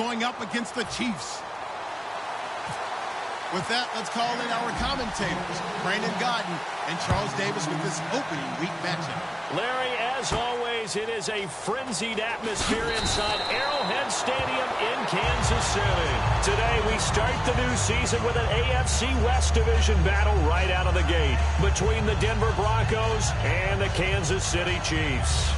going up against the Chiefs. With that, let's call in our commentators, Brandon Godden and Charles Davis, with this opening week matchup. Larry, as always, it is a frenzied atmosphere inside Arrowhead Stadium in Kansas City. Today, we start the new season with an AFC West Division battle right out of the gate between the Denver Broncos and the Kansas City Chiefs.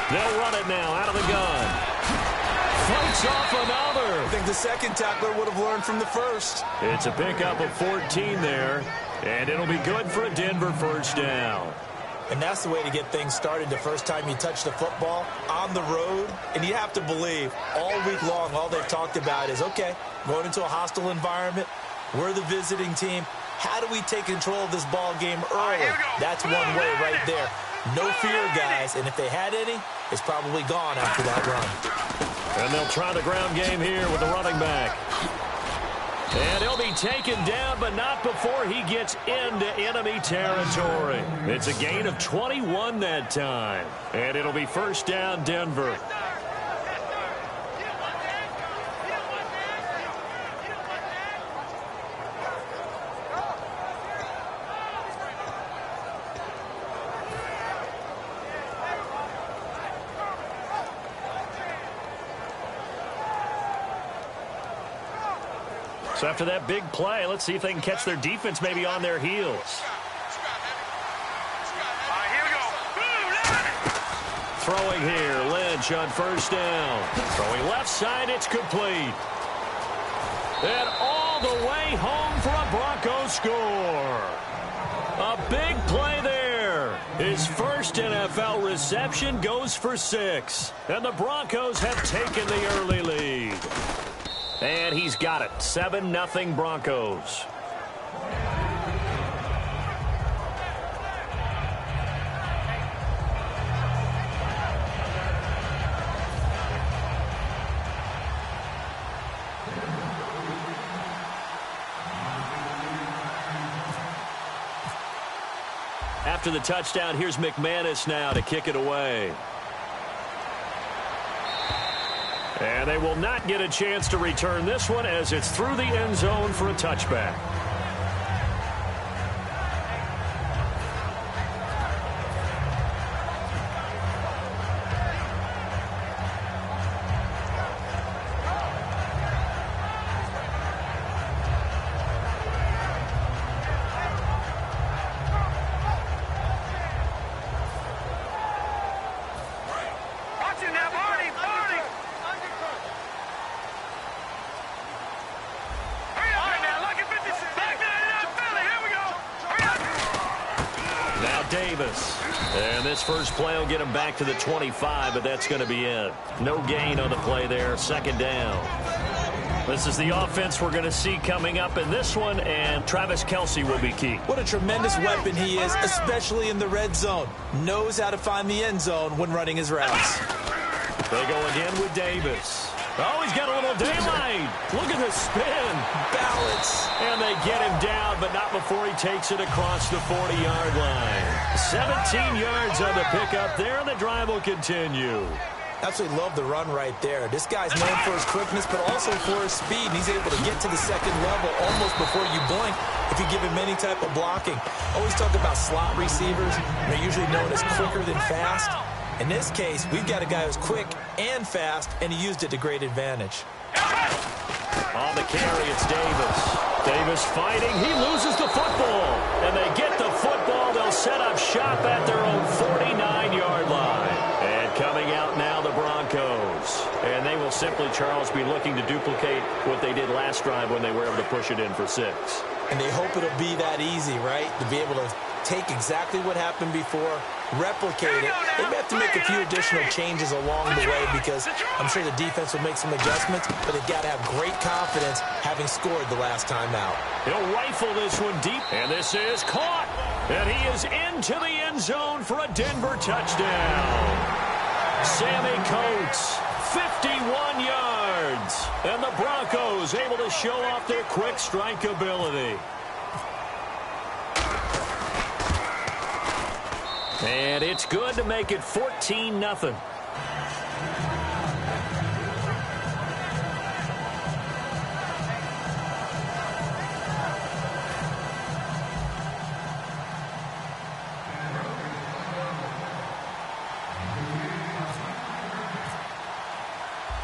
They'll run it now out of the gun. Fights off another. I think the second tackler would have learned from the first. It's a pickup of 14 there, and it'll be good for a Denver first down. And that's the way to get things started the first time you touch the football on the road. And you have to believe all week long, all they've talked about is, okay, going into a hostile environment. We're the visiting team. How do we take control of this ball game early? That's one way right there. No fear, guys, and if they had any, it's probably gone after that run. And they'll try the ground game here with the running back. And he'll be taken down, but not before he gets into enemy territory. It's a gain of 21 that time. And it'll be first down, Denver. So after that big play, let's see if they can catch their defense maybe on their heels. Throwing here, Lynch on first down. Throwing left side, it's complete. And all the way home for a Broncos score. A big play there. His first NFL reception goes for 6. And the Broncos have taken the early lead. And he's got it. 7-0 Broncos. After the touchdown, here's McManus now to kick it away. And they will not get a chance to return this one as it's through the end zone for a touchback. Davis. And this first play will get him back to the 25, but that's going to be it. No gain on the play there. Second down. This is the offense we're going to see coming up in this one, and Travis Kelce will be key. What a tremendous weapon he is, especially in the red zone. Knows how to find the end zone when running his routes. They go again with Davis. Oh, he's got a little daylight. Look at the spin. Balance. And they get him down, but not before he takes it across the 40-yard line. 17 yards on the pickup there, and the drive will continue. Absolutely love the run right there. This guy's known for his quickness, but also for his speed. He's able to get to the second level almost before you blink if you give him any type of blocking. Always talk about slot receivers. They're usually known as quicker than fast. In this case, we've got a guy who's quick and fast, and he used it to great advantage. On the carry, it's Davis. Davis fighting. He loses the football. And they get the football. They'll set up shop at their own 49-yard line. And coming out now, the Broncos. And they will simply, Charles, be looking to duplicate what they did last drive when they were able to push it in for 6. And they hope it'll be that easy, right? To be able to take exactly what happened before replicate it. They may have to make a few additional changes along the way because I'm sure the defense will make some adjustments, but they've got to have great confidence having scored the last time out. He'll rifle this one deep, and this is caught. And he is into the end zone for a Denver touchdown. Sammy Coates, 51 yards. And the Broncos able to show off their quick strike ability. And it's good to make it 14-0.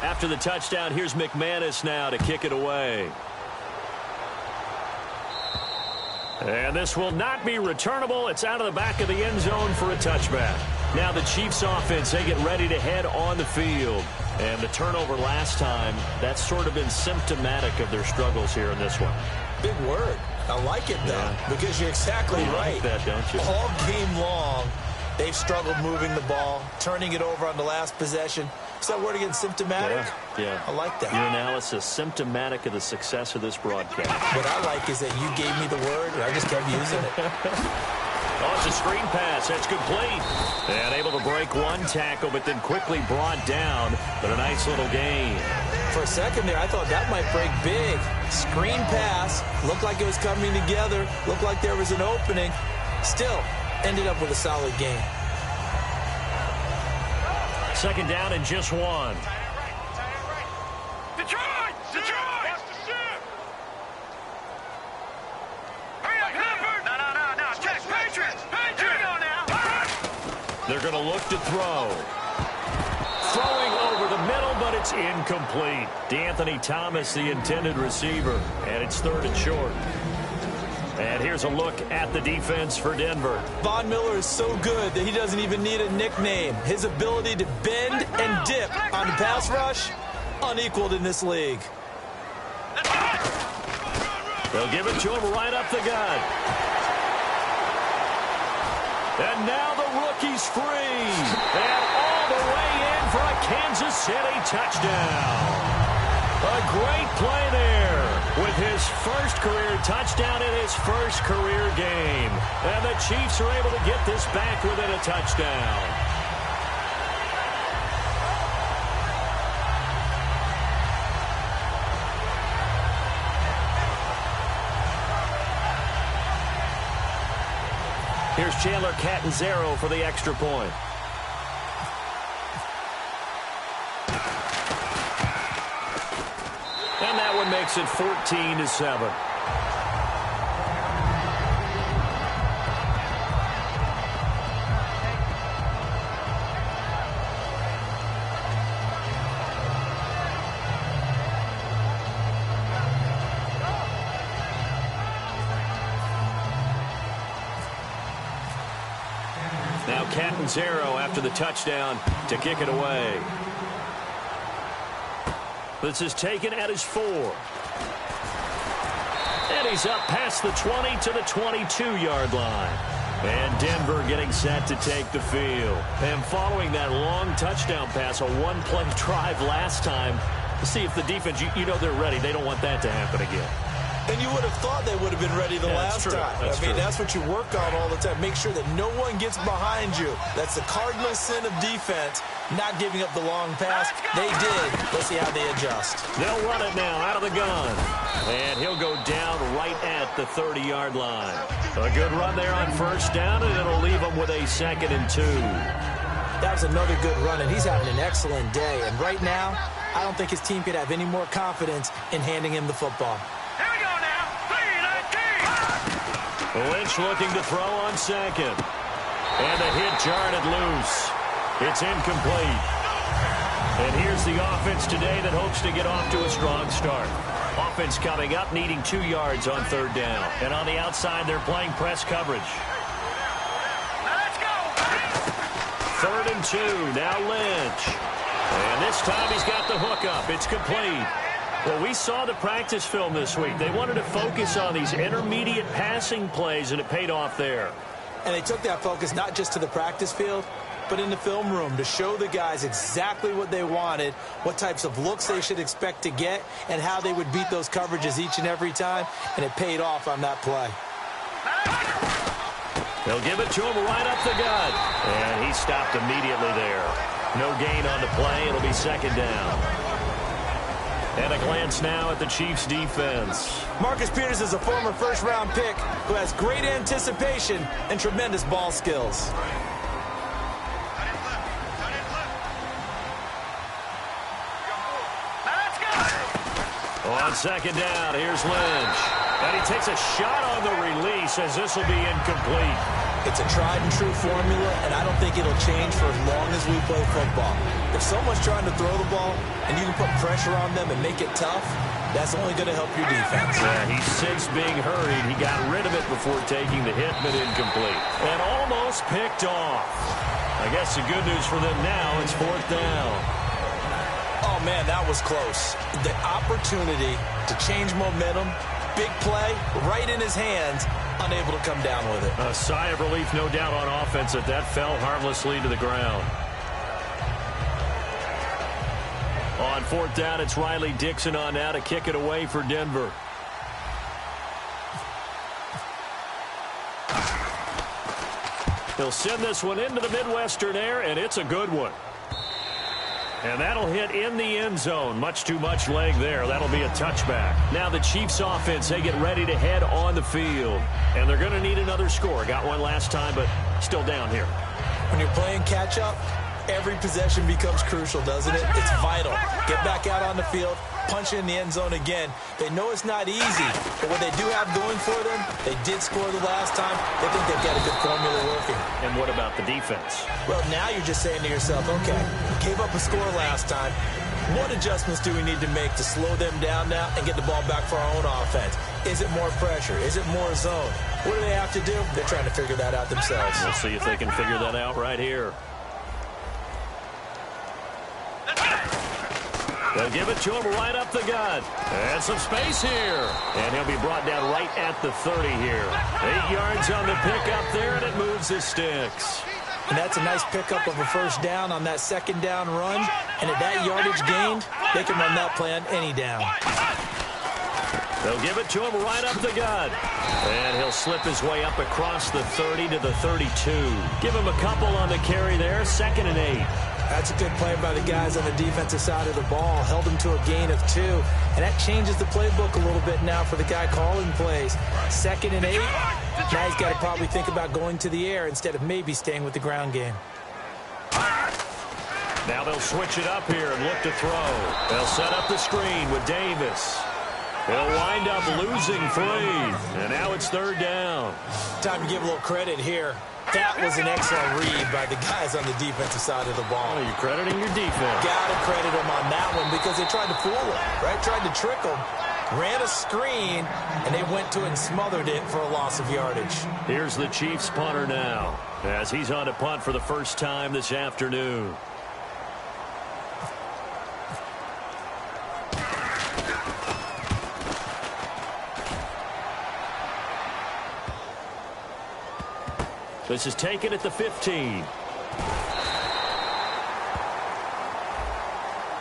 After the touchdown, here's McManus now to kick it away. And this will not be returnable. It's out of the back of the end zone for a touchback. Now the Chiefs offense, they get ready to head on the field. And the turnover last time, that's sort of been symptomatic of their struggles here in this one. Big word. I like it, though, because you're exactly right. Like that, don't you? All game long, they've struggled moving the ball, turning it over on the last possession. Is that word again, symptomatic? Yeah. I like that. Your analysis, symptomatic of the success of this broadcast. What I like is that you gave me the word, and I just kept using it. Oh, it's a screen pass. That's complete. And able to break one tackle, but then quickly brought down. But a nice little gain. For a second there, I thought that might break big. Screen pass. Looked like it was coming together. Looked like there was an opening. Still, ended up with a solid gain. Second down and just one. Detroit! Detroit! Hurry up, Clifford! No. Check, Patriots! Patriots! Here we go now! They're going to look to throw. Throwing over the middle, but it's incomplete. DeAnthony Thomas, the intended receiver, and it's third and short. And here's a look at the defense for Denver. Von Miller is so good that he doesn't even need a nickname. His ability to bend and dip on the pass rush, unequaled in this league. They'll give it to him right up the gut. And now the rookie's free. And all the way in for a Kansas City touchdown. A great play there with his first career touchdown in his first career game. And the Chiefs are able to get this back within a touchdown. Here's Chandler Catanzaro for the extra point. And that one makes it 14-7. Now Catanzaro after the touchdown to kick it away. This is taken at his 4. And he's up past the 20 to the 22-yard line. And Denver getting set to take the field. And following that long touchdown pass, a one-play drive last time, to see if the defense, you know they're ready. They don't want that to happen again. And you would have thought they would have been ready the last time. That's what you work on all the time. Make sure that no one gets behind you. That's the cardinal sin of defense, not giving up the long pass. They did. Let's see how they adjust. They'll run it now out of the gun. And he'll go down right at the 30-yard line. A good run there on first down, and it'll leave him with a 2nd and 2. That was another good run, and he's having an excellent day. And right now, I don't think his team could have any more confidence in handing him the football. Lynch looking to throw on second. And the hit jarred it loose. It's incomplete. And here's the offense today that hopes to get off to a strong start. Offense coming up, needing 2 yards on third down. And on the outside, they're playing press coverage. Let's go! 3rd and 2, now Lynch. And this time he's got the hook up. It's complete. Well, we saw the practice film this week. They wanted to focus on these intermediate passing plays, and it paid off there. And they took that focus not just to the practice field, but in the film room to show the guys exactly what they wanted, what types of looks they should expect to get, and how they would beat those coverages each and every time, and it paid off on that play. They'll give it to him right up the gut. And he stopped immediately there. No gain on the play. It'll be second down. And a glance now at the Chiefs' defense. Marcus Peters is a former first-round pick who has great anticipation and tremendous ball skills. On second down, here's Lynch. And he takes a shot on the release as this will be incomplete. It's a tried-and-true formula, and I don't think it'll change for as long as we play football. If someone's trying to throw the ball and you can put pressure on them and make it tough, that's only going to help your defense. Yeah, he's since being hurried. He got rid of it before taking the hit, but incomplete. And almost picked off. I guess the good news for them now, it's fourth down. Oh, man, that was close. The opportunity to change momentum, big play, right in his hands, unable to come down with it. A sigh of relief, no doubt, on offense that fell harmlessly to the ground. On fourth down, it's Riley Dixon on now to kick it away for Denver. He'll send this one into the Midwestern air, and it's a good one. And that'll hit in the end zone. Much too much leg there. That'll be a touchback. Now the Chiefs offense, they get ready to head on the field. And they're going to need another score. Got one last time, but still down here. When you're playing catch-up, every possession becomes crucial, doesn't it? It's vital. Get back out on the field, punch in the end zone again. They know it's not easy, but what they do have going for them, they did score the last time. They think they've got a good formula working. And what about the defense? Well, now you're just saying to yourself, okay, we gave up a score last time. What adjustments do we need to make to slow them down now and get the ball back for our own offense? Is it more pressure? Is it more zone? What do they have to do? They're trying to figure that out themselves. We'll see if they can figure that out right here. They'll give it to him right up the gut. And some space here. And he'll be brought down right at the 30 here. 8 yards on the pickup there, and it moves the sticks. And that's a nice pickup of a first down on that second down run. And at that yardage gained, they can run that play on any down. They'll give it to him right up the gut. And he'll slip his way up across the 30 to the 32. Give him a couple on the carry there. 2nd and 8. That's a good play by the guys on the defensive side of the ball. Held them to a gain of 2. And that changes the playbook a little bit now for the guy calling plays. 2nd and 8. Now he's got to probably think about going to the air instead of maybe staying with the ground game. Now they'll switch it up here and look to throw. They'll set up the screen with Davis. He'll wind up losing 3. And now it's 3rd down. Time to give a little credit here. That was an excellent read by the guys on the defensive side of the ball. Oh, you're crediting your defense. Got to credit them on that one because they tried to fool him, right? Tried to trick him. Ran a screen, and they went to it and smothered it for a loss of yardage. Here's the Chiefs punter now as he's on to punt for the first time this afternoon. This is taken at the 15.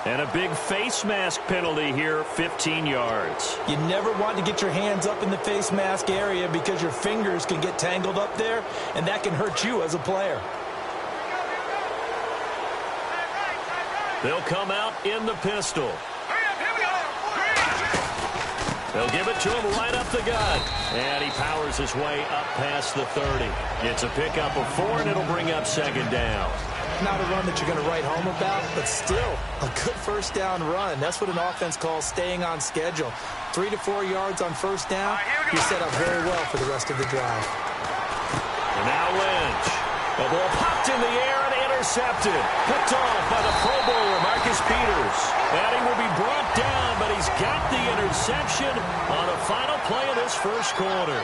And a big face mask penalty here, 15 yards. You never want to get your hands up in the face mask area because your fingers can get tangled up there, and that can hurt you as a player. They'll come out in the pistol. They'll give it to him right up the gut. And he powers his way up past the 30. It's a pickup of 4, and it'll bring up 2nd down. Not a run that you're going to write home about, but still a good first down run. That's what an offense calls staying on schedule. 3 to 4 yards on first down. You're set up very well for the rest of the drive. And now Lynch. The ball popped in the air and intercepted. Picked off by the Pro Bowler, Marcus Peters. And he will be brought down, but he's got the interception on the final play of this first quarter.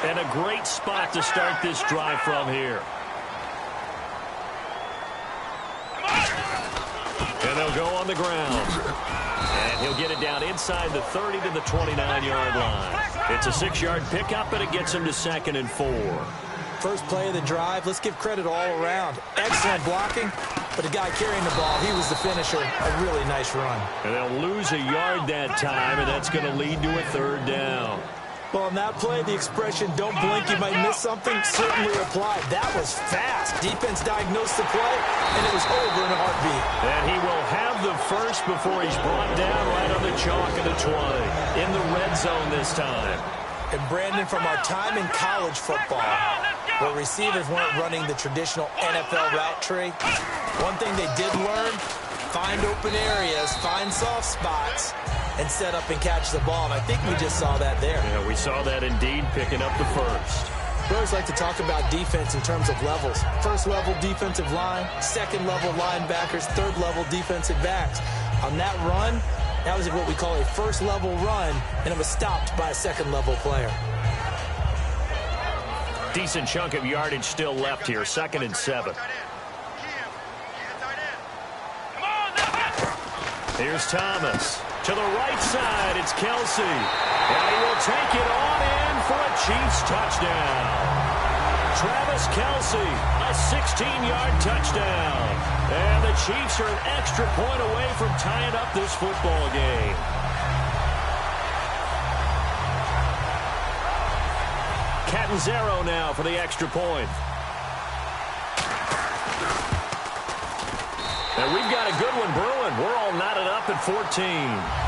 And a great spot to start this drive from here. And they'll go on the ground. And he'll get it down inside the 30 to the 29-yard line. It's a 6-yard pickup, and it gets him to 2nd and 4. First play of the drive, let's give credit all around. Excellent blocking, but the guy carrying the ball, he was the finisher. A really nice run. And they'll lose a yard that time, and that's going to lead to a 3rd down. Well, on that play, the expression, don't blink, you might miss something, certainly applied. That was fast. Defense diagnosed the play, and it was over in a heartbeat. And he will have the first before he's brought down right on the chalk of the 20. In the red zone this time. And Brandon, from our time in college football, where receivers weren't running the traditional NFL route tree, one thing they did learn, find open areas, find soft spots, and set up and catch the ball. And I think we just saw that there. Yeah, we saw that indeed, picking up the first. We always like to talk about defense in terms of levels. First level defensive line, second level linebackers, third level defensive backs. On that run, that was what we call a first level run, and it was stopped by a second level player. Decent chunk of yardage still left here, 2nd and 7. Here's Thomas. To the right side, it's Kelsey. And he will take it on in for a Chiefs touchdown. Travis Kelsey, a 16-yard touchdown. And the Chiefs are an extra point away from tying up this football game. Catanzaro now for the extra point. And we've got a good one brewing. We're all knotted up at 14.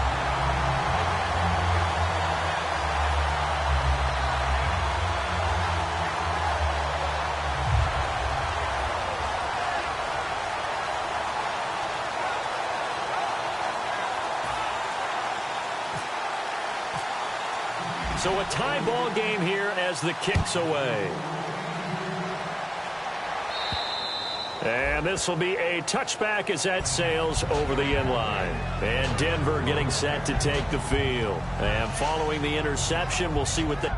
So a tie ball game here as the kick's away. And this will be a touchback as that sails over the end line. And Denver getting set to take the field. And following the interception, we'll see what the...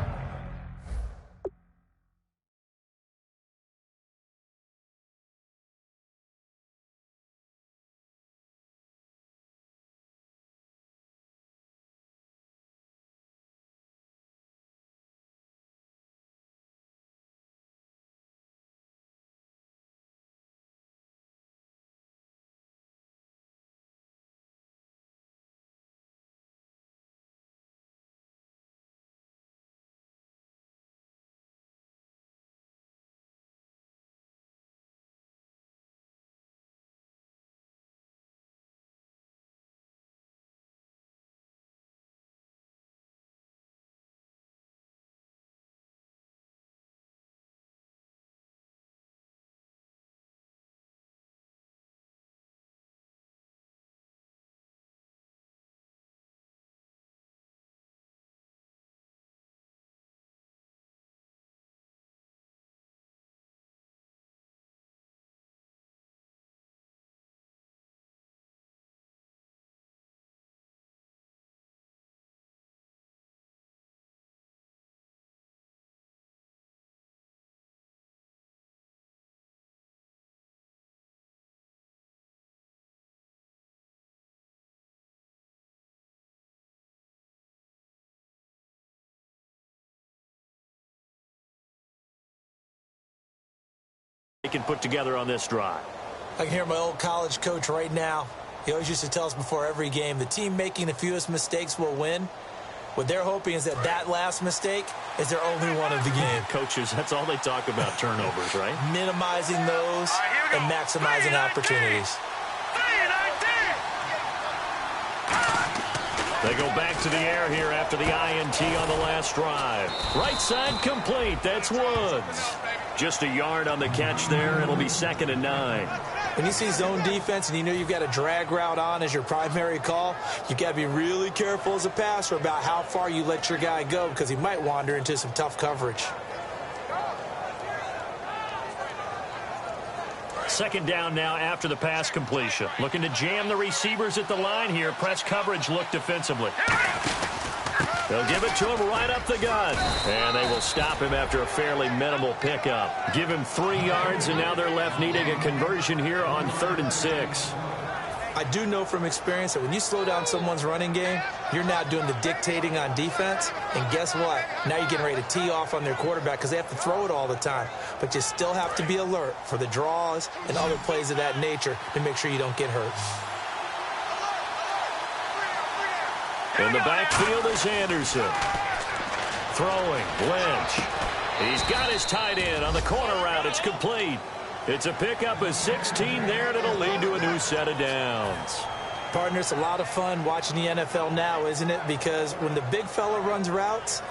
They can put together on this drive. I can hear my old college coach right now. He always used to tell us before every game, the team making the fewest mistakes will win. What they're hoping is that that last mistake is their only one of the game. Coaches, that's all they talk about, turnovers, right? Minimizing those and maximizing opportunities. They go back to the air here after the INT on the last drive. Right side complete. That's Woods. Just a yard on the catch there. It'll be 2nd and 9. When you see zone defense and you know you've got a drag route on as your primary call, you've got to be really careful as a passer about how far you let your guy go because he might wander into some tough coverage. 2nd down now after the pass completion. Looking to jam the receivers at the line here. Press coverage look defensively. They'll give it to him right up the gut. And they will stop him after a fairly minimal pickup. Give him 3 yards, and now they're left needing a conversion here on 3rd and 6. I do know from experience that when you slow down someone's running game, you're now doing the dictating on defense. And guess what? Now you're getting ready to tee off on their quarterback because they have to throw it all the time. But you still have to be alert for the draws and other plays of that nature to make sure you don't get hurt. In the backfield is Anderson. Throwing, Lynch. He's got his tight end on the corner route. It's complete. It's a pickup of 16 there, and it'll lead to a new set of downs. Partner, it's a lot of fun watching the NFL now, isn't it? Because when the big fella runs routes,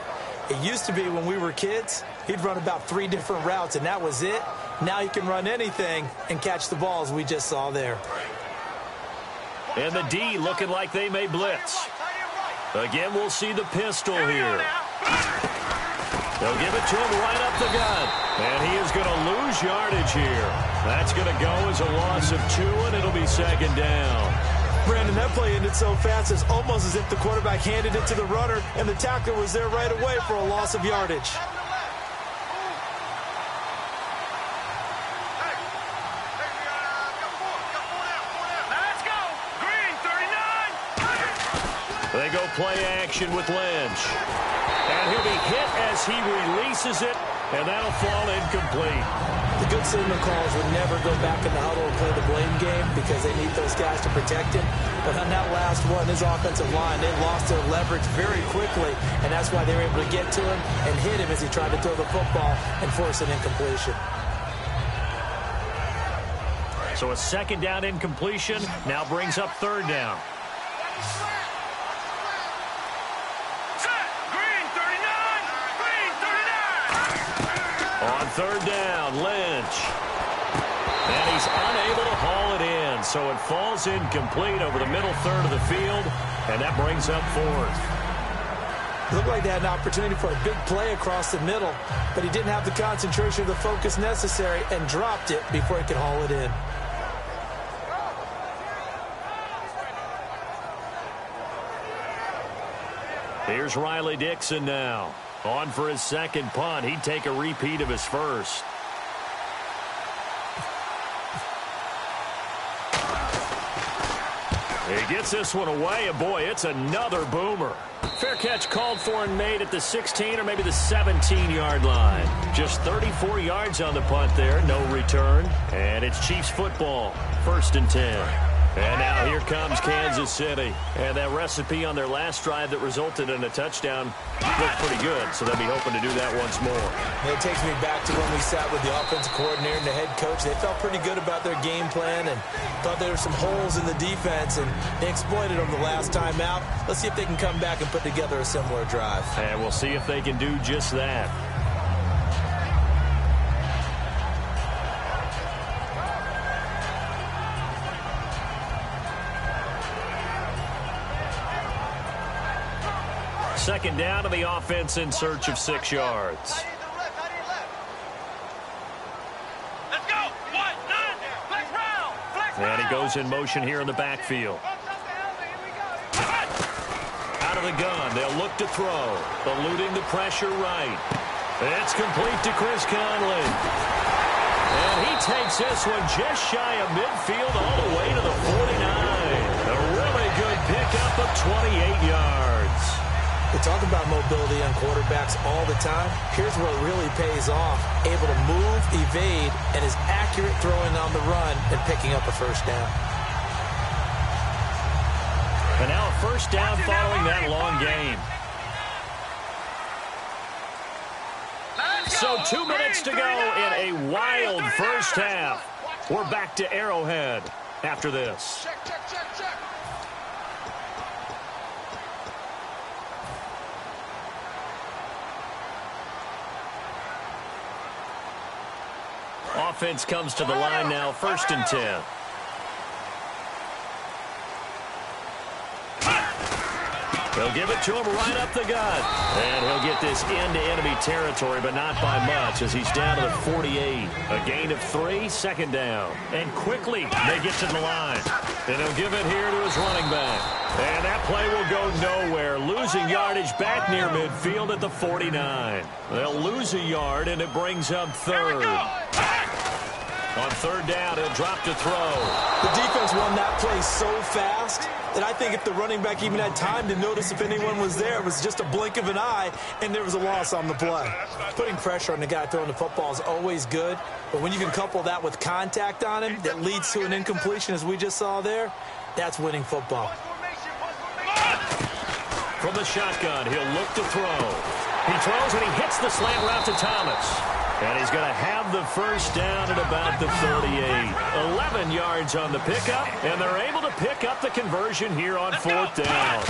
it used to be when we were kids, he'd run about 3 different routes, and that was it. Now he can run anything and catch the balls we just saw there. And the D looking like they may blitz. Again, we'll see the pistol here. They'll give it to him right up the gut. And he is going to lose yardage here. That's going to go as a loss of 2, and it'll be second down. Brandon, that play ended so fast, it's almost as if the quarterback handed it to the runner, and the tackler was there right away for a loss of yardage. They go play action with Lynch. And he'll be hit as he releases it, and that'll fall incomplete. The good signal calls would never go back in the huddle and play the blame game because they need those guys to protect him. But on that last one, his offensive line, they lost their leverage very quickly, and that's why they were able to get to him and hit him as he tried to throw the football and force an incompletion. So a second down incompletion now brings up third down. On third down, Lynch. And he's unable to haul it in, so it falls incomplete over the middle third of the field, and that brings up fourth. It looked like they had an opportunity for a big play across the middle, but he didn't have the concentration or the focus necessary and dropped it before he could haul it in. Here's Riley Dixon now. On for his second punt. He'd take a repeat of his first. He gets this one away, and boy, it's another boomer. Fair catch called for and made at the 16 or maybe the 17-yard line. Just 34 yards on the punt there, no return. And it's Chiefs football, 1st and 10. And now here comes Kansas City. And that recipe on their last drive that resulted in a touchdown looked pretty good, so they'll be hoping to do that once more. It takes me back to when we sat with the offensive coordinator and the head coach. They felt pretty good about their game plan and thought there were some holes in the defense, and they exploited them the last time out. Let's see if they can come back and put together a similar drive. And we'll see if they can do just that. Second down to the offense in search of 6 yards. Let's go. Flex round. And he goes in motion here in the backfield. Out of the gun, they'll look to throw. Eluding the pressure right. It's complete to Chris Conley. And he takes this one just shy of midfield all the way to the 49. A really good pickup of 28 yards. We talk about mobility on quarterbacks all the time. Here's where it really pays off. Able to move, evade, and is accurate throwing on the run and picking up a first down. And now a first down following that long game. So 2 minutes to go in a wild first half. We're back to Arrowhead after this. Check. Offense comes to the line now, 1st and 10. They'll give it to him right up the gut. And he'll get this into enemy territory, but not by much as he's down to the 48. A gain of 3, second down. And quickly they get to the line. And he'll give it here to his running back. And that play will go nowhere. Losing yardage back near midfield at the 49. They'll lose a yard, and it brings up third. On third down, he'll drop to throw. The defense won that play so fast that I think if the running back even had time to notice if anyone was there, it was just a blink of an eye, and there was a loss on the play. Putting pressure on the guy throwing the football is always good, but when you can couple that with contact on him that leads to an incompletion, as we just saw there, that's winning football. From the shotgun, he'll look to throw. He throws and he hits the slant route to Thomas. And he's going to have the first down at about the 38. 11 yards on the pickup, and they're able to pick up the conversion here on fourth down.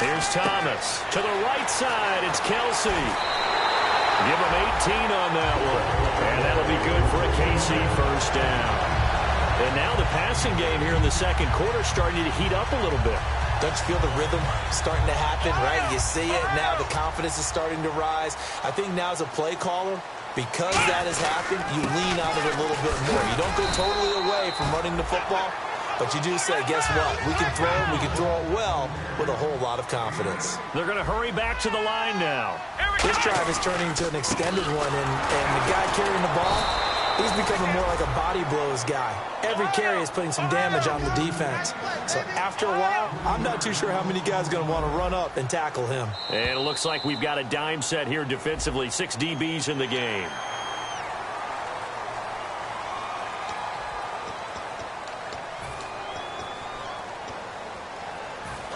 Here's Thomas. To the right side, it's Kelsey. Give him 18 on that one. And that'll be good for a KC first down. And now the passing game here in the second quarter starting to heat up a little bit. Don't you feel the rhythm starting to happen, right? You see it now. The confidence is starting to rise. I think now as a play caller, because that has happened, you lean on it a little bit more. You don't go totally away from running the football, but you do say, guess what? We can throw it. We can throw it well with a whole lot of confidence. They're going to hurry back to the line now. This drive is turning into an extended one, and the guy carrying the ball, he's becoming more like a body blows guy. Every carry is putting some damage on the defense. So after a while, I'm not too sure how many guys are going to want to run up and tackle him. And it looks like we've got a dime set here defensively. 6 DBs in the game.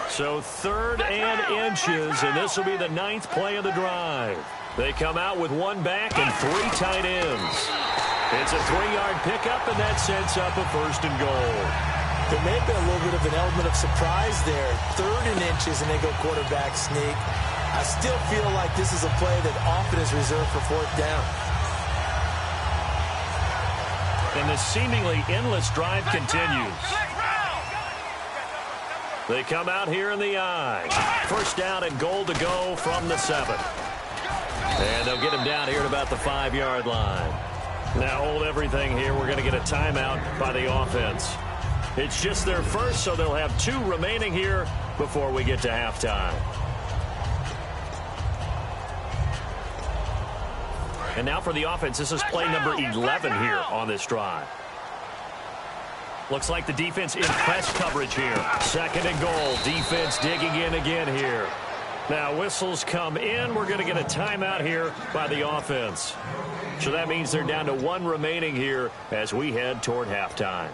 So 3rd and inches, and this will be the 9th play of the drive. They come out with 1 back and 3 tight ends. It's a 3-yard pickup, and that sets up a 1st and goal. There may have been a little bit of an element of surprise there. 3rd and inches, and they go quarterback sneak. I still feel like this is a play that often is reserved for 4th down. And the seemingly endless drive continues. They come out here in the I. 1st down and goal to go from the 7. And they'll get him down here at about the 5-yard line. Now hold everything here. We're going to get a timeout by the offense. It's just their first, so they'll have 2 remaining here before we get to halftime. And now for the offense, this is play number 11 here on this drive. Looks like the defense in press coverage here. 2nd and goal. Defense digging in again here. Now whistles come in. We're going to get a timeout here by the offense. So that means they're down to 1 remaining here as we head toward halftime.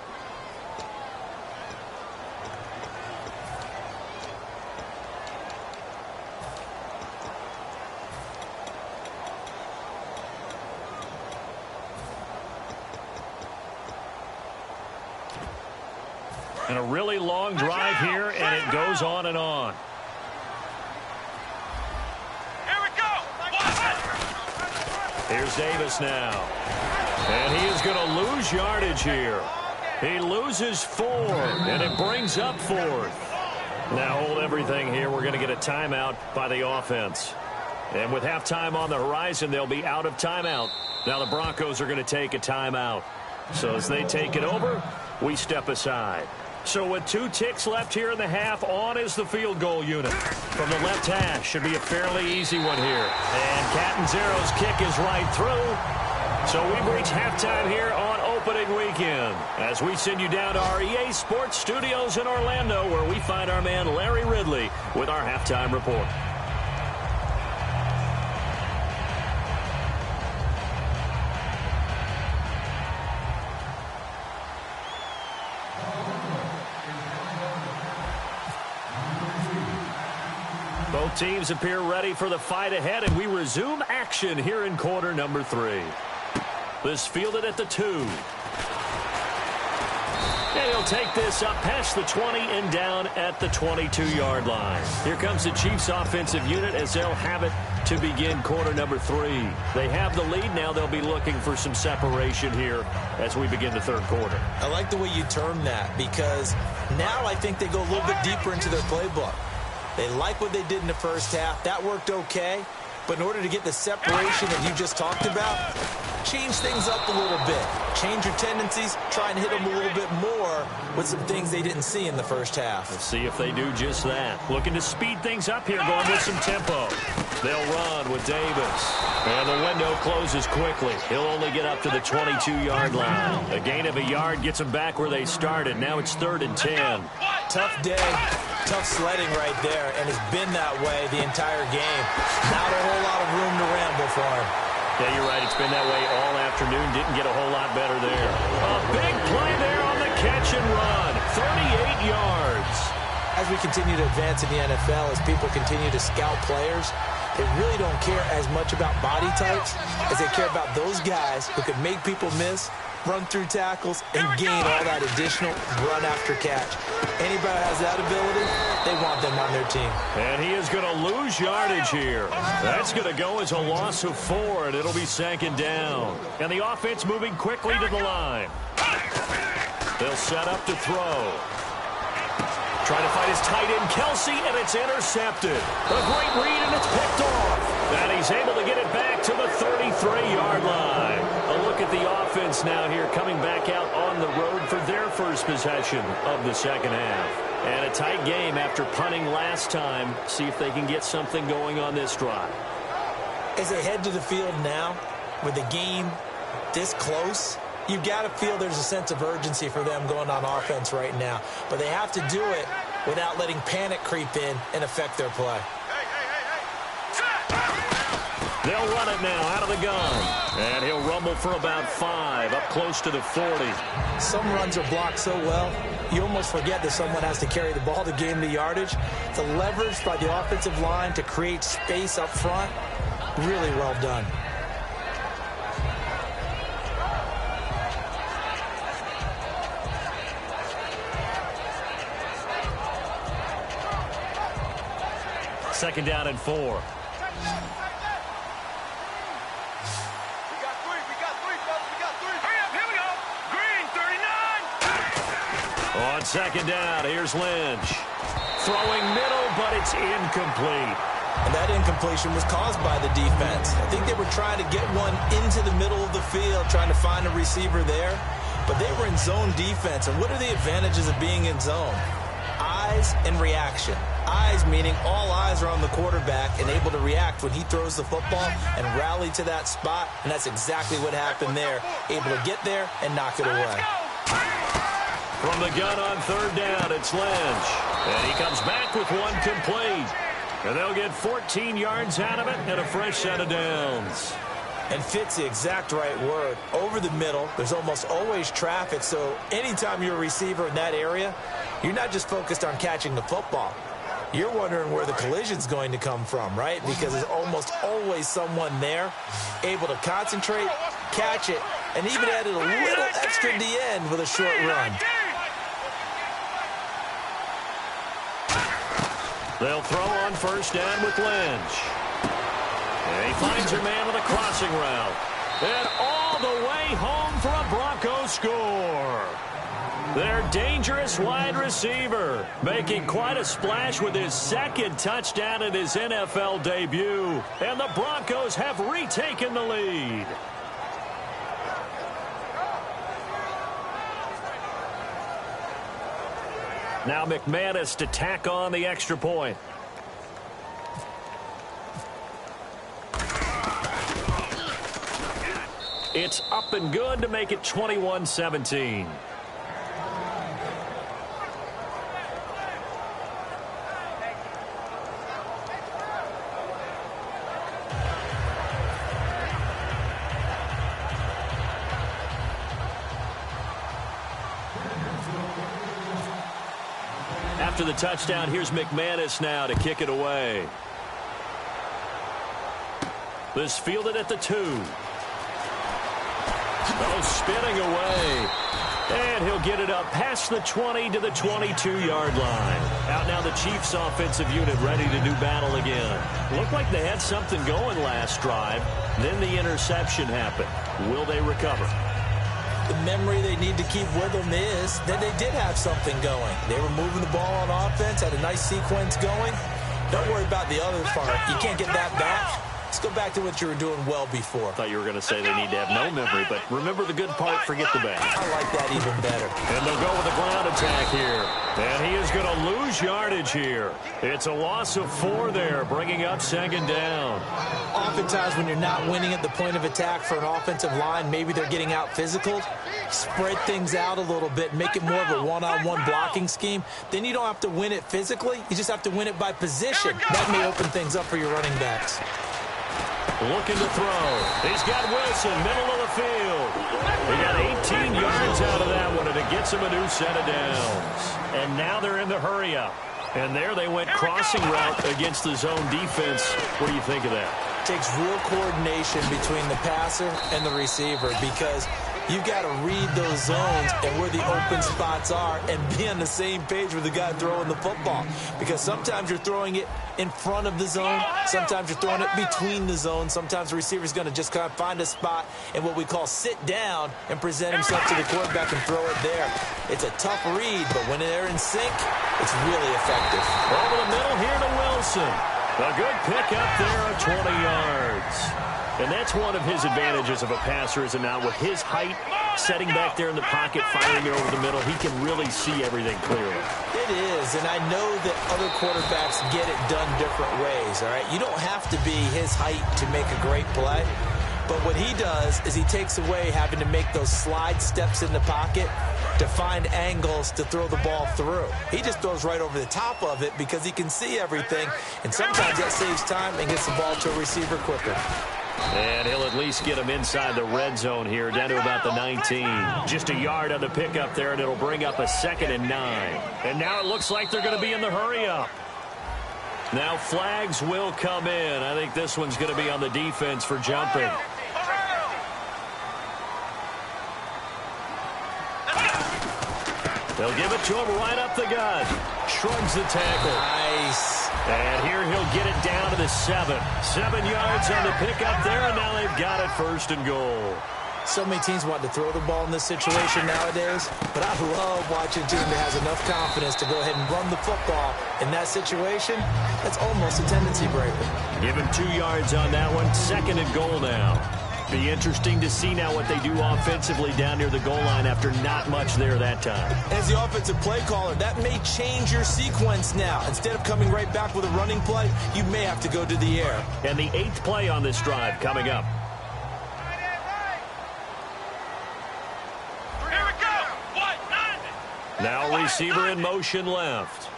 And a really long drive here, and it goes on and on. Here we go. Here's Davis now. And he is going to lose yardage here. He loses 4, and it brings up 4th. Now hold everything here. We're going to get a timeout by the offense. And with halftime on the horizon, they'll be out of timeout. Now the Broncos are going to take a timeout. So as they take it over, we step aside. So with 2 ticks left here in the half, on is the field goal unit. From the left hash, should be a fairly easy one here. And Catanzaro's kick is right through. So we've reached halftime here on opening weekend as we send you down to our EA Sports Studios in Orlando, where we find our man Larry Ridley with our halftime report. Both teams appear ready for the fight ahead, and we resume action here in quarter number 3. This fielded at the 2. And he'll take this up past the 20 and down at the 22-yard line. Here comes the Chiefs offensive unit as they'll have it to begin quarter number 3. They have the lead. Now they'll be looking for some separation here as we begin the 3rd quarter. I like the way you term that, because now I think they go a little bit deeper into their playbook. They like what they did in the first half. That worked okay. But in order to get the separation that you just talked about, change things up a little bit. Change your tendencies, try and hit them a little bit more with some things they didn't see in the first half. Let's see if they do just that. Looking to speed things up here, going with some tempo. They'll run with Davis. And the window closes quickly. He'll only get up to the 22-yard line. A gain of a yard gets them back where they started. Now it's 3rd and 10. Tough day, tough sledding right there, and it's been that way the entire game. Not a whole lot of room to ramble for him. Yeah, you're right. It's been that way all afternoon. Didn't get a whole lot better there. A big play there on the catch and run. 38 yards. As we continue to advance in the NFL, as people continue to scout players, they really don't care as much about body types as they care about those guys who can make people miss, run through tackles, and gain all that additional run after catch. Anybody has that ability, they want them on their team. And he is going to lose yardage here. That's going to go as a loss of 4, and it'll be 2nd down. And the offense moving quickly to the line. They'll set up to throw. Trying to find his tight end, Kelsey, and it's intercepted. A great read, and it's picked off. And he's able to get it back to the 33-yard line. A look at the offense now here, coming back out on the road for their first possession of the second half. And a tight game after punting last time. See if they can get something going on this drive. As they head to the field now, with the game this close, you've got to feel there's a sense of urgency for them going on offense right now. But they have to do it without letting panic creep in and affect their play. They'll run it now out of the gun. And he'll rumble for about 5, up close to the 40. Some runs are blocked so well, you almost forget that someone has to carry the ball to gain the yardage. The leverage by the offensive line to create space up front, really well done. Second down and 4. On second down, here's Lynch. Throwing middle, but it's incomplete. And that incompletion was caused by the defense. I think they were trying to get one into the middle of the field, trying to find a receiver there. But they were in zone defense. And what are the advantages of being in zone? Eyes and reaction. Eyes meaning all eyes are on the quarterback and able to react when he throws the football and rally to that spot. And that's exactly what happened there. Able to get there and knock it away. From the gun on third down, it's Lynch. And he comes back with one complete. And they'll get 14 yards out of it and a fresh set of downs. And fits the exact right word. Over the middle, there's almost always traffic. So anytime you're a receiver in that area, you're not just focused on catching the football. You're wondering where the collision's going to come from, right? Because there's almost always someone there able to concentrate, catch it, and even added a little extra at the end with a short run. They'll throw on first down with Lynch. And he finds a man with a crossing route. And all the way home for a Broncos score. Their dangerous wide receiver making quite a splash with his second touchdown in his NFL debut. And the Broncos have retaken the lead. Now McManus to tack on the extra point. It's up and good to make it 21-17. After the touchdown, here's McManus now to kick it away. This fielded at the 2. Oh, spinning away. And he'll get it up past the 20 to the 22-yard line. Out now the Chiefs offensive unit ready to do battle again. Looked like they had something going last drive. Then the interception happened. Will they recover? The memory they need to keep with them is that they did have something going. They were moving the ball on offense, had a nice sequence going. Don't worry about the other part. You can't get that back. Let's go back to what you were doing well before. I thought you were going to say they need to have no memory, but remember the good part, forget the bad. I like that even better. And they'll go with a ground attack here. And he is going to lose yardage here. It's a loss of 4 there, bringing up second down. Oftentimes when you're not winning at the point of attack for an offensive line, maybe they're getting out physical, spread things out a little bit, make it more of a one-on-one blocking scheme. Then you don't have to win it physically. You just have to win it by position. That may open things up for your running backs. Looking to throw. He's got Wilson, middle of the field. He got 18 yards out of that one, and it gets him a new set of downs. And now they're in the hurry-up. And there they went crossing route against the zone defense. What do you think of that? Takes real coordination between the passer and the receiver because you've got to read those zones and where the open spots are and be on the same page with the guy throwing the football. Because sometimes you're throwing it in front of the zone. Sometimes you're throwing it between the zones. Sometimes the receiver's going to just kind of find a spot and what we call sit down and present himself to the quarterback and throw it there. It's a tough read, but when they're in sync, it's really effective. Over the middle here to Wilson. A good pickup there of 20 yards. And that's one of his advantages of a passer, is it not? With his height, setting back there in the pocket, firing it over the middle, he can really see everything clearly. It is, and I know that other quarterbacks get it done different ways, all right? You don't have to be his height to make a great play. But what he does is he takes away having to make those slide steps in the pocket to find angles to throw the ball through. He just throws right over the top of it because he can see everything, and sometimes that saves time and gets the ball to a receiver quicker. And he'll at least get him inside the red zone here, down to about the 19. Just a yard on the pickup there, and it'll bring up a 2nd and 9. And now it looks like they're going to be in the hurry-up. Now flags will come in. I think this one's going to be on the defense for jumping. They'll give it to him right up the gut. Shrugs the tackle. Nice. And here he'll get it down to the 7. 7 yards on the pickup there, and now they've got it 1st and goal. So many teams want to throw the ball in this situation nowadays, but I love watching a team that has enough confidence to go ahead and run the football in that situation. That's almost a tendency breaker. Give him 2 yards on that one. 2nd and goal now. Be interesting to see now what they do offensively down near the goal line after not much there that time. As the offensive play caller, that may change your sequence now. Instead of coming right back with a running play, you may have to go to the air. And the 8th play on this drive coming up. Here we go. Now receiver in motion left.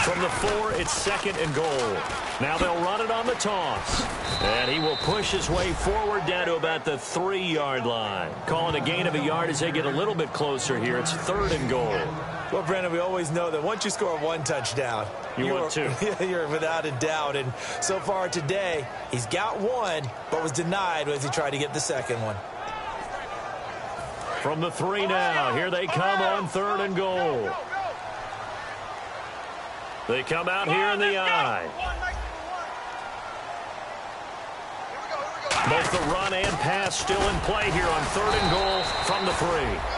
From the 4, it's 2nd and goal. Now they'll run it on the toss. And he will push his way forward down to about the 3-yard line. Calling a gain of a yard as they get a little bit closer here. It's 3rd and goal. Well, Brandon, we always know that once you score 1 touchdown, want 2. You're without a doubt. And so far today, he's got 1, but was denied as he tried to get the 2nd one. From the 3 now. Here they come on 3rd and goal. They come out here in the I. Both the run and pass still in play here on 3rd and goal from the 3.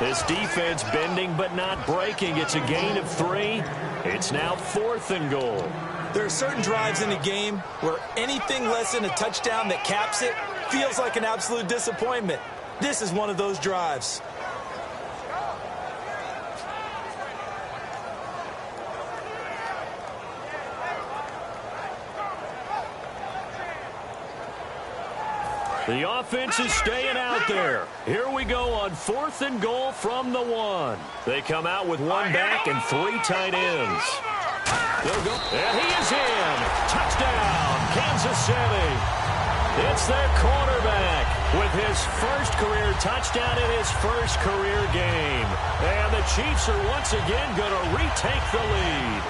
This defense bending but not breaking. It's a gain of 3. It's now 4th and goal. There are certain drives in a game where anything less than a touchdown that caps it feels like an absolute disappointment. This is one of those drives. The offense is staying out there. Here we go on 4th and goal from the 1. They come out with 1 back and 3 tight ends. They'll go. And he is in. Touchdown, Kansas City. It's their quarterback with his first career touchdown in his first career game. And the Chiefs are once again going to retake the lead.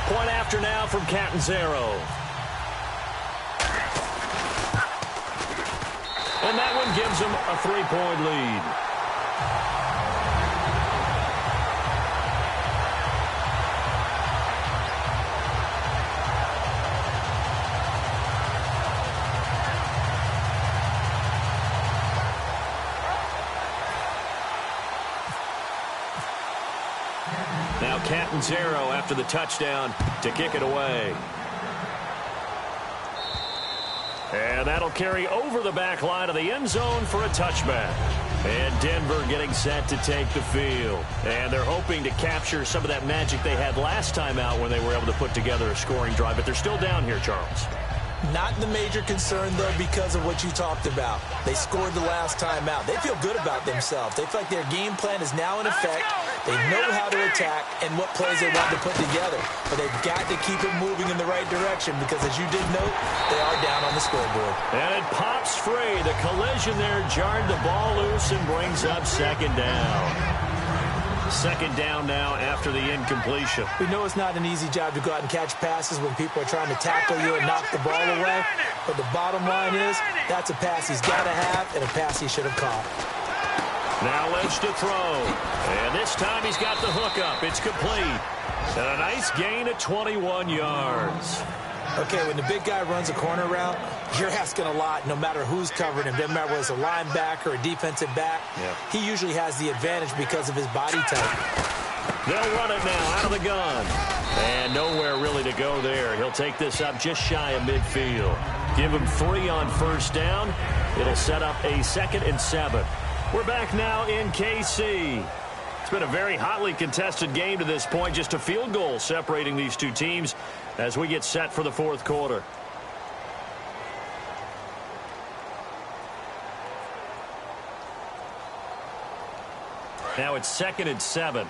Point after now from Catanzaro. And that one gives them a 3-point lead. Canton 0 after the touchdown to kick it away. And that'll carry over the back line of the end zone for a touchback. And Denver getting set to take the field. And they're hoping to capture some of that magic they had last time out when they were able to put together a scoring drive. But they're still down here, Charles. Not the major concern, though, because of what you talked about. They scored the last time out. They feel good about themselves. They feel like their game plan is now in effect. They know how to attack and what plays they want to put together. But they've got to keep it moving in the right direction because, as you did note, they are down on the scoreboard. And it pops free. The collision there jarred the ball loose and brings up second down. Second down now after the incompletion. We know it's not an easy job to go out and catch passes when people are trying to tackle you and knock the ball away. But the bottom line is that's a pass he's got to have and a pass he should have caught. Now Lynch to throw. And this time he's got the hook up. It's complete. And a nice gain of 21 yards. Okay, when the big guy runs a corner route, you're asking a lot no matter who's covering him. Doesn't matter whether it's a linebacker or a defensive back. Yeah. He usually has the advantage because of his body type. They'll run it now out of the gun. And nowhere really to go there. He'll take this up just shy of midfield. Give him 3 on first down. It'll set up a 2nd and 7. We're back now in KC. It's been a very hotly contested game to this point. Just a field goal separating these two teams as we get set for the fourth quarter. Now it's 2nd and 7.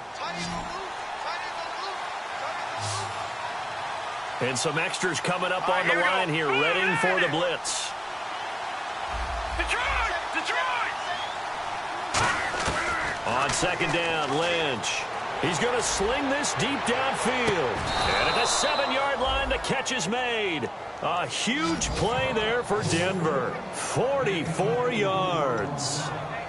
And some extras coming up on the line here, readying for the blitz. On second down, Lynch. He's going to sling this deep downfield. And at the 7-yard line, the catch is made. A huge play there for Denver. 44 yards.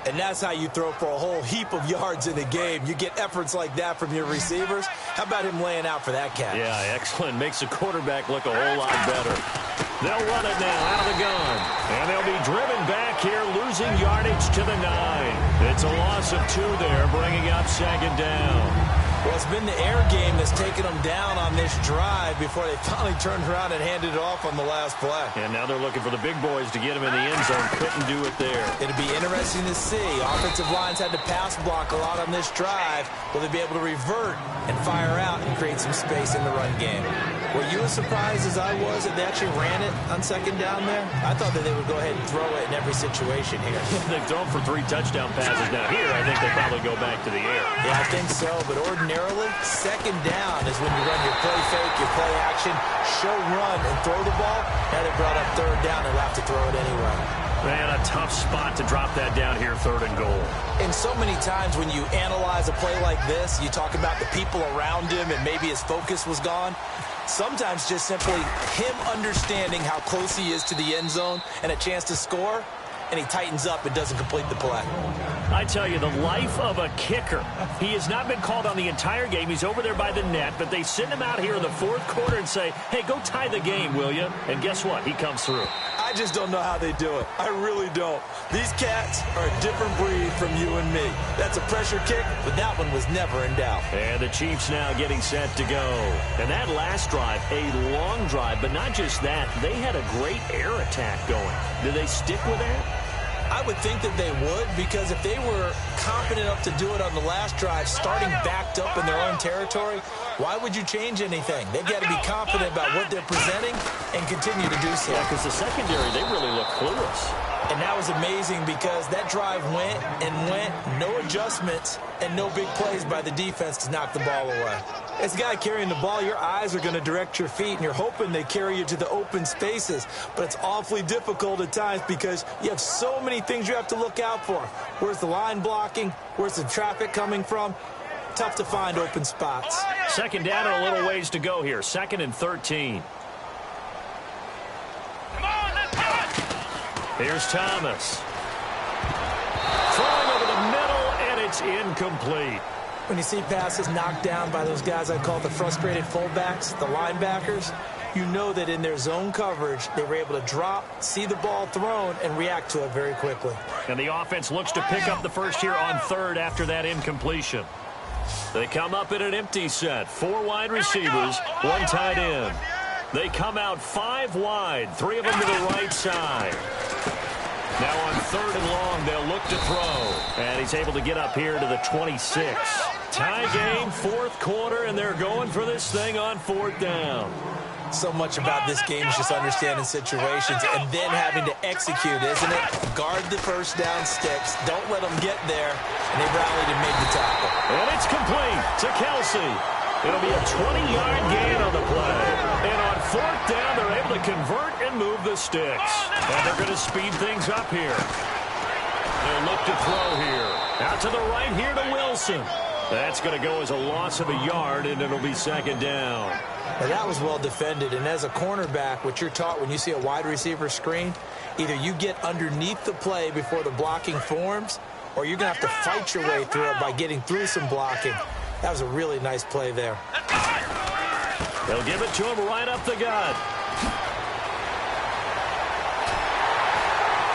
And that's how you throw for a whole heap of yards in the game. You get efforts like that from your receivers. How about him laying out for that catch? Yeah, excellent. Makes the quarterback look a whole lot better. They'll run it now out of the gun. And they'll be driven back here, losing yardage to the 9. It's a loss of 2 there, bringing up second down. Well, it's been the air game that's taken them down on this drive before they finally turned around and handed it off on the last play. And now they're looking for the big boys to get him in the end zone. Couldn't do it there. It'll be interesting to see. Offensive lines had to pass block a lot on this drive. Will they be able to revert and fire out and create some space in the run game? Were you as surprised as I was that they actually ran it on second down there? I thought that they would go ahead and throw it in every situation here. They've thrown for 3 touchdown passes now. Here, I think they probably go back to the air. Yeah, I think so, but ordinarily, second down is when you run your play fake, your play action, show run, and throw the ball. Now they brought up third down, they'll have to throw it anyway. Man, a tough spot to drop that down here, 3rd and goal. And so many times when you analyze a play like this, you talk about the people around him and maybe his focus was gone. Sometimes just simply him understanding how close he is to the end zone and a chance to score, and he tightens up and doesn't complete the play. I tell you, the life of a kicker. He has not been called on the entire game. He's over there by the net, but they send him out here in the 4th quarter and say, hey, go tie the game, will you? And guess what? He comes through. I just don't know how they do it. I really don't. These cats are a different breed from you and me. That's a pressure kick, but that one was never in doubt. And the Chiefs now getting set to go. And that last drive, a long drive, but not just that. They had a great air attack going. Did they stick with that? I would think that they would, because if they were confident enough to do it on the last drive, starting backed up in their own territory, why would you change anything? They've got to be confident about what they're presenting and continue to do so. Yeah, because the secondary, they really look clueless. And that was amazing because that drive went and went, no adjustments, and no big plays by the defense to knock the ball away. As a guy carrying the ball, your eyes are going to direct your feet, and you're hoping they carry you to the open spaces. But it's awfully difficult at times because you have so many things you have to look out for. Where's the line blocking? Where's the traffic coming from? Tough to find open spots. Second down and a little ways to go here. 2nd and 13. Here's Thomas. Throwing over the middle, and it's incomplete. When you see passes knocked down by those guys I call the frustrated fullbacks, the linebackers, you know that in their zone coverage, they were able to drop, see the ball thrown, and react to it very quickly. And the offense looks to pick up the first here on 3rd after that incompletion. They come up in an empty set. 4 wide receivers, 1 tight end. They come out 5 wide, 3 of them to the right side. Now on 3rd and long, they'll look to throw. And he's able to get up here to the 26. Tie game, 4th quarter, and they're going for this thing on 4th down. So much about this game is just understanding situations and then having to execute, isn't it? Guard the first down sticks. Don't let them get there. And they rallied and made the tackle. And it's complete to Kelsey. It'll be a 20-yard gain on the play. And on 4th down, they're able to convert and move the sticks. And they're going to speed things up here. They'll look to throw here. Out to the right here to Wilson. That's going to go as a loss of a yard, and it'll be 2nd down. Now that was well defended, and as a cornerback, what you're taught when you see a wide receiver screen, either you get underneath the play before the blocking forms, or you're going to have to fight your way through it by getting through some blocking. That was a really nice play there. They'll give it to him right up the gut.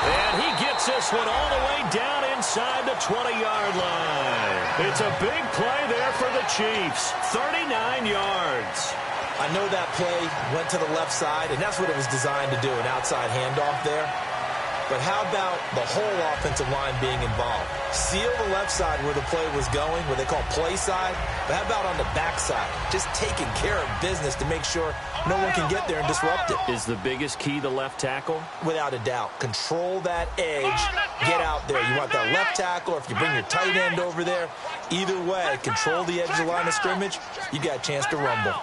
And he gets this one all the way down inside the 20-yard line. It's a big play there for the Chiefs. 39 yards. I know that play went to the left side, and that's what it was designed to do, an outside handoff there. But how about the whole offensive line being involved? Seal the left side where the play was going, what they call play side. But how about on the back side? Just taking care of business to make sure no one can get there and disrupt it. Is the biggest key the left tackle? Without a doubt. Control that edge. Get out there. You want that left tackle, or if you bring your tight end over there, either way, control the edge of the line of scrimmage, you got a chance to rumble.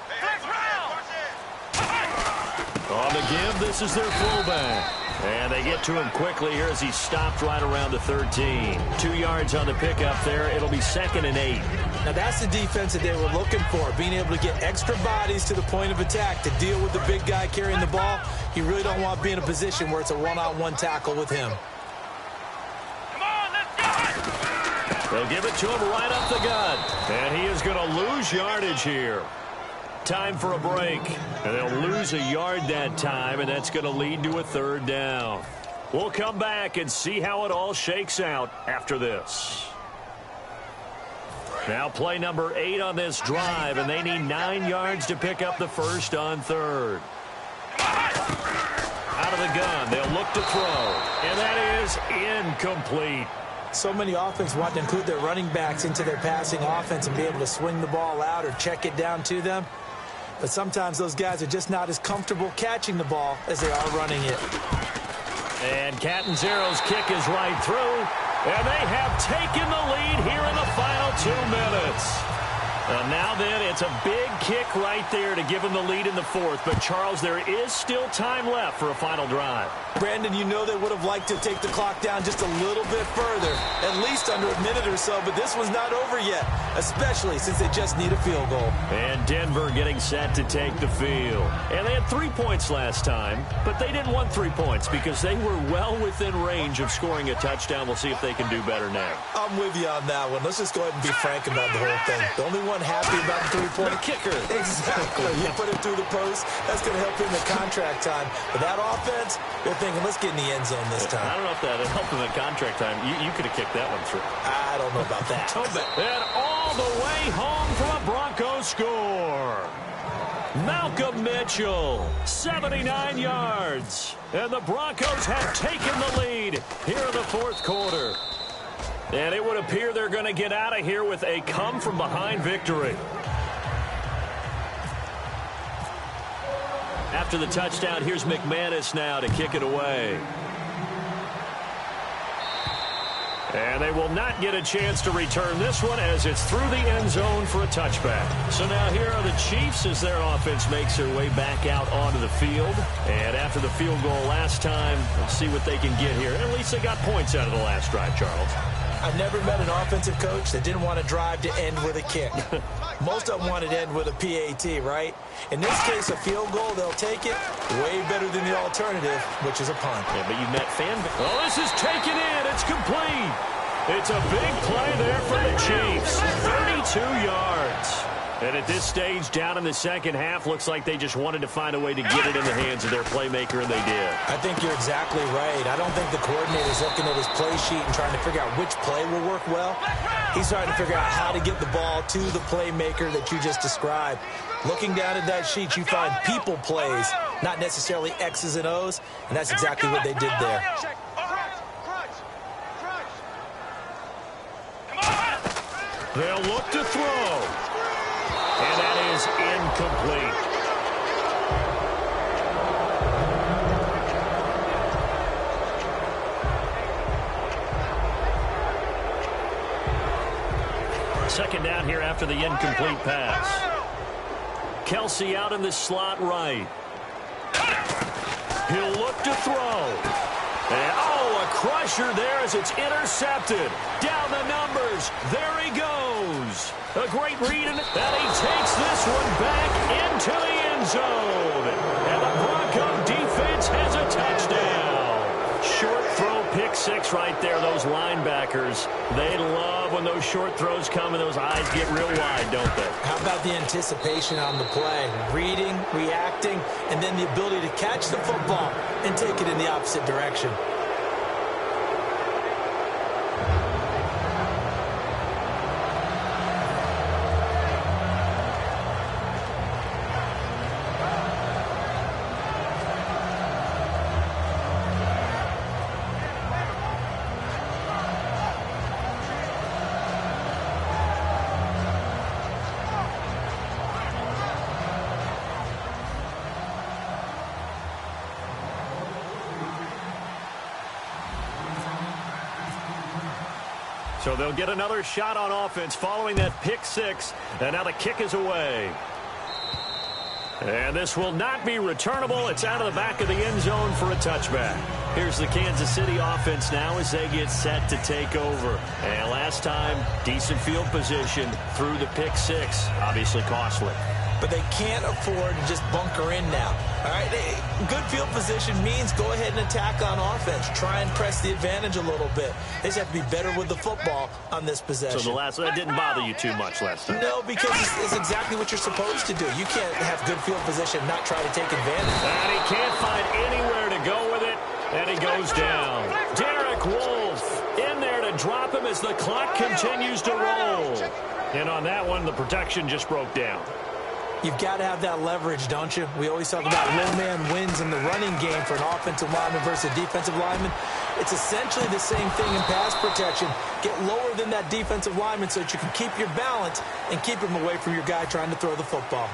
On the give, this is their fullback. And they get to him quickly here as he stopped right around the 13. 2 yards on the pickup there. It'll be 2nd and 8. Now that's the defense that they were looking for, being able to get extra bodies to the point of attack to deal with the big guy carrying the ball. You really don't want to be in a position where it's a one-on-one tackle with him. Come on, let's go. They'll give it to him right up the gut. And he is going to lose yardage here. Time for a break. And they'll lose a yard that time, and that's going to lead to a 3rd down. We'll come back and see how it all shakes out after this. Now play number 8 on this drive, and they need 9 yards to pick up the first on 3rd. Out of the gun, they'll look to throw, and that is incomplete. So many offenses want to include their running backs into their passing offense and be able to swing the ball out or check it down to them. But sometimes those guys are just not as comfortable catching the ball as they are running it. And Catanzaro's kick is right through. And they have taken the lead here in the final 2 minutes. And now then, it's a big kick right there to give them the lead in the 4th. But, Charles, there is still time left for a final drive. Brandon, you know they would have liked to take the clock down just a little bit further, at least under a minute or so, but this one's not over yet, especially since they just need a field goal. And Denver getting set to take the field. And they had 3 points last time, but they didn't want 3 points because they were well within range of scoring a touchdown. We'll see if they can do better now. I'm with you on that one. Let's just go ahead and be frank about the whole thing. The only one happy about the 3-point kicker. Exactly. You put it through the post, that's going to help him in contract time. But that offense, they're thinking, let's get in the end zone this time. I don't know if that helped him in contract time. You could have kicked that one through. I don't know about that. And all the way home for a Broncos score. Malcolm Mitchell, 79 yards. And the Broncos have taken the lead here in the 4th quarter. And it would appear they're going to get out of here with a come-from-behind victory. After the touchdown, here's McManus now to kick it away. And they will not get a chance to return this one as it's through the end zone for a touchback. So now here are the Chiefs as their offense makes their way back out onto the field. And after the field goal last time, we'll see what they can get here. At least they got points out of the last drive, Charles. I've never met an offensive coach that didn't want to drive to end with a kick. Most of them wanted to end with a PAT, right? In this case, a field goal, they'll take it. Way better than the alternative, which is a punt. Yeah, but you met fan. Oh, this is taken in. It's complete. It's a big play there for the Chiefs. 32 yards. And at this stage, down in the second half, looks like they just wanted to find a way to get it in the hands of their playmaker, and they did. I think you're exactly right. I don't think the coordinator's looking at his play sheet and trying to figure out which play will work well. He's trying to figure out how to get the ball to the playmaker that you just described. Looking down at that sheet, you find people plays, not necessarily X's and O's, and that's exactly what they did there. They'll look to throw. And that is incomplete. Second down here after the incomplete pass. Kelsey out in the slot right. He'll look to throw. And, oh, a crusher there as it's intercepted. Down the numbers. There he goes. A great read, and he takes this one back into the end zone. And the Bronco defense has a touchdown. Short throw, pick six right there. Those linebackers, they love when those short throws come and those eyes get real wide, don't they? How about the anticipation on the play? Reading, reacting, and then the ability to catch the football and take it in the opposite direction. So they'll get another shot on offense following that pick six. And now the kick is away. And this will not be returnable. It's out of the back of the end zone for a touchback. Here's the Kansas City offense now as they get set to take over. And last time, decent field position through the pick six. Obviously costly. But they can't afford to just bunker in now. All right, good field position means go ahead and attack on offense. Try and press the advantage a little bit. They just have to be better with the football on this possession. So that didn't bother you too much last time? No, because it's exactly what you're supposed to do. You can't have good field position and not try to take advantage. And he can't find anywhere to go with it, and he goes down. Derek Wolfe in there to drop him as the clock continues to roll. And on that one, the protection just broke down. You've got to have that leverage, don't you? We always talk about low man wins in the running game for an offensive lineman versus a defensive lineman. It's essentially the same thing in pass protection. Get lower than that defensive lineman so that you can keep your balance and keep him away from your guy trying to throw the football.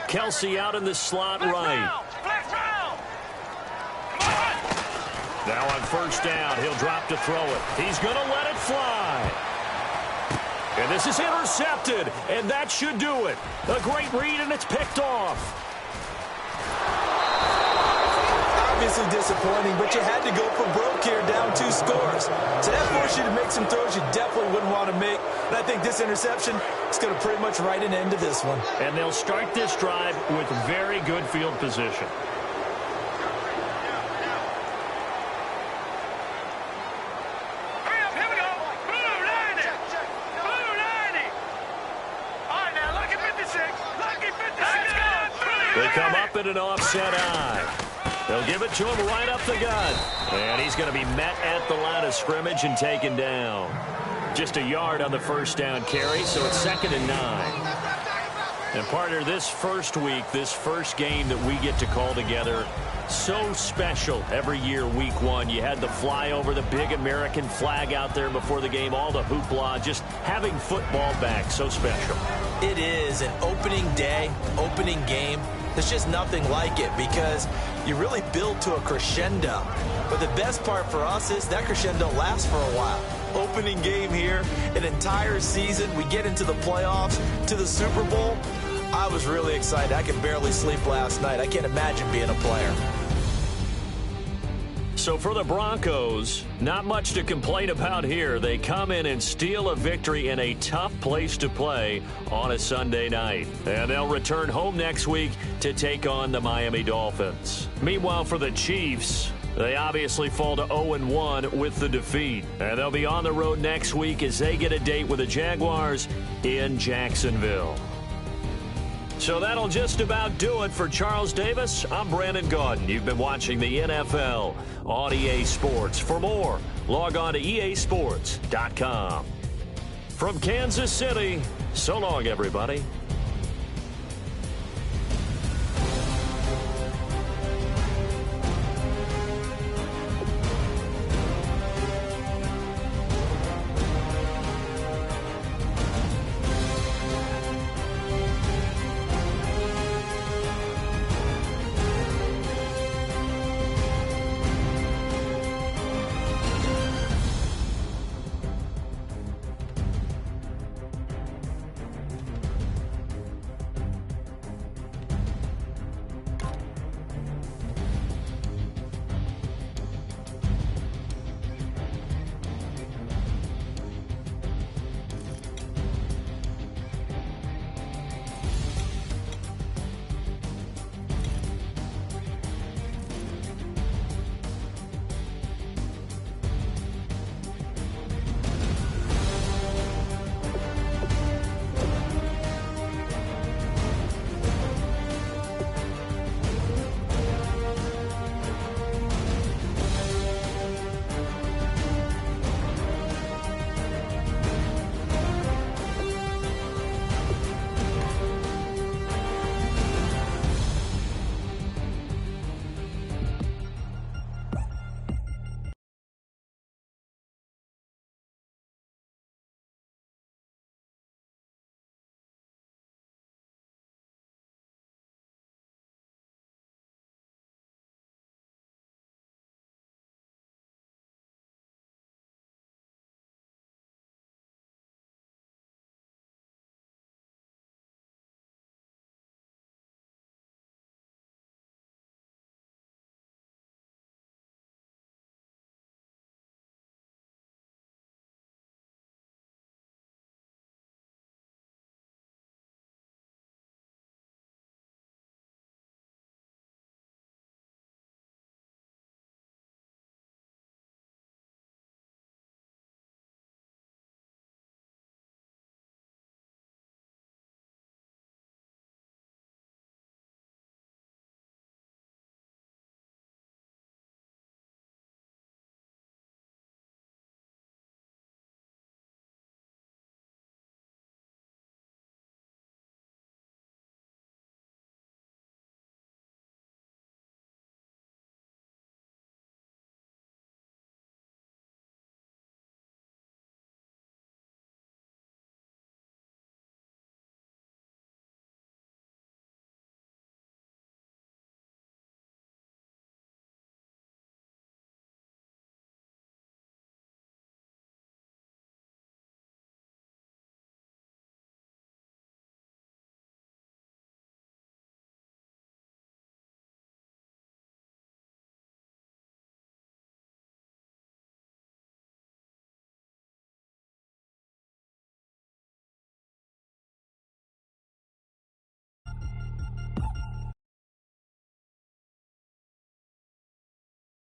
Kelsey out in the slot right. Now on first down, he'll drop to throw it. He's going to let it fly. And this is intercepted, and that should do it. A great read, and it's picked off. Obviously disappointing, but you had to go for broke here, down 2 scores. So that forced you to make some throws you definitely wouldn't want to make. And I think this interception is going to pretty much write an end to this one. And they'll start this drive with very good field position. They come up in an offset eye. They'll give it to him right up the gut. And he's going to be met at the line of scrimmage and taken down. Just a yard on the first down carry, so it's 2nd and 9. And partner, this first week, this first game that we get to call together, so special every year, week 1. You had the flyover, the big American flag out there before the game, all the hoopla, just having football back, so special. It is an opening day, opening game. There's just nothing like it because you really build to a crescendo. But the best part for us is that crescendo lasts for a while. Opening game here, an entire season. We get into the playoffs, to the Super Bowl. I was really excited. I could barely sleep last night. I can't imagine being a player. So for the Broncos, not much to complain about here. They come in and steal a victory in a tough place to play on a Sunday night. And they'll return home next week to take on the Miami Dolphins. Meanwhile, for the Chiefs, they obviously fall to 0-1 with the defeat. And they'll be on the road next week as they get a date with the Jaguars in Jacksonville. So that'll just about do it for Charles Davis. I'm Brandon Gaudin. You've been watching the NFL on EA Sports. For more, log on to easports.com. From Kansas City, so long, everybody.